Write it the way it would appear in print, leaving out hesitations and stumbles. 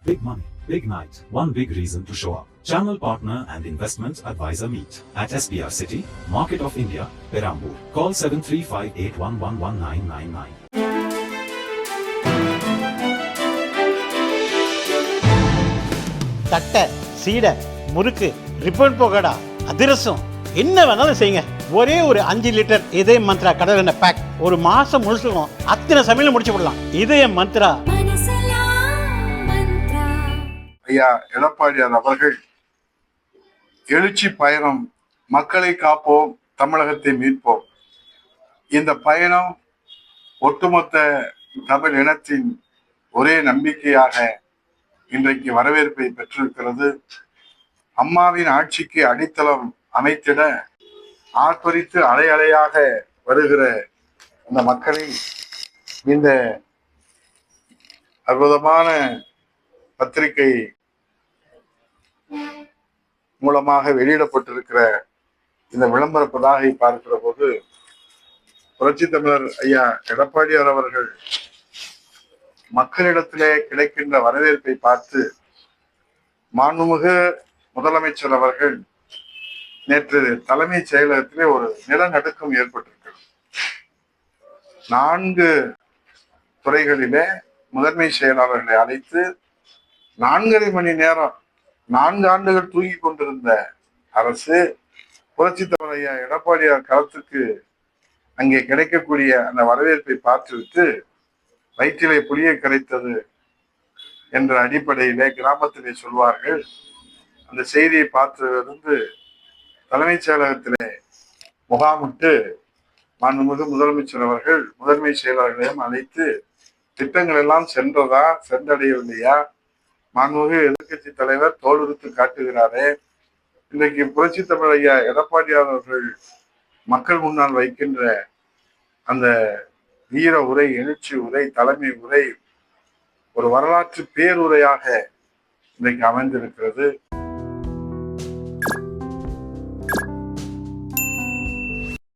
Big money, big night, one big reason to show up. Channel partner and investment advisor meet at SPR City, Market of India, Perambur. Call 7358111999. தட்டை, சீடை, முறுக்கு, ribbon போகடா, அதிரசம் என்ன வேணாலும் செய்யுங்க. ஒரே ஒரு 5 litre இதய மந்த்ரா கடல் எண்ணெய் பேக் ஒரு மாசம் முழுசுக்கும் அத்தனை சமையல முடிச்சு விடலாம். இதய மந்த்ரா. ஐயா எடப்பாடியார் அவர்கள் எழுச்சி பயணம், மக்களை காப்போம், தமிழகத்தை மீட்போம். இந்த பயணம் ஒட்டுமொத்த தமிழ் இனத்தின் ஒரே நம்பிக்கையாக இன்றைக்கு வரவேற்பை பெற்றிருக்கிறது. அம்மாவின் ஆட்சிக்கு அடித்தளம் அமைத்திட ஆர்ப்பரித்து அலை அலையாக வருகிற அந்த மக்களை இந்த அற்புதமான பத்திரிகை மூலமாக வெளியிடப்பட்டிருக்கிற இந்த விளம்பர பதாகை பார்க்கிற போது புரட்சி தமிழர் ஐயா எடப்பாடியார் அவர்கள் மக்களிடத்திலே கிடைக்கின்ற வரவேற்பை பார்த்து மாண்புமிகு முதலமைச்சர் அவர்கள் நேற்று தலைமைச் செயலகத்திலே ஒரு நிலநடுக்கம் ஏற்பட்டிருக்கிறது. 4 துறைகளிலே முதன்மை செயலாளர்களை அழைத்து 4.5 மணி நேரம் 4 ஆண்டுகள் தூங்கி கொண்டிருந்த அரசு புரட்சி தமிழர் ஐயா எடப்பாடியார் களத்துக்கு அங்கே கிடைக்கக்கூடிய அந்த வரவேற்பை பார்த்துவிட்டு வயிற்றிலே புளியை கரைத்தது என்ற அடிப்படையிலே கிராமத்திலே சொல்வார்கள். அந்த செய்தியை பார்த்ததிலிருந்து தலைமைச் செயலகத்திலே முகாமிட்டு மாண்புமிகு முதலமைச்சர் அவர்கள் முதன்மை செயலாளர்களையும் அழைத்து திட்டங்கள் எல்லாம் சென்றதா, சென்றடையவில்லையா, மாண்புமிகு எதிர்கட்சி தலைவர் தோலுறுத்து காட்டுகிறாரே, இன்றைக்கு புரட்சி தமிழர் ஐயா எடப்பாடியார் அவர்கள் மக்கள் முன்னால் வைக்கின்ற அந்த வீர உரை, எழுச்சி உரை, தலைமை உரை ஒரு வரலாற்று பேருரையாக இன்றைக்கு அமைந்திருக்கிறது.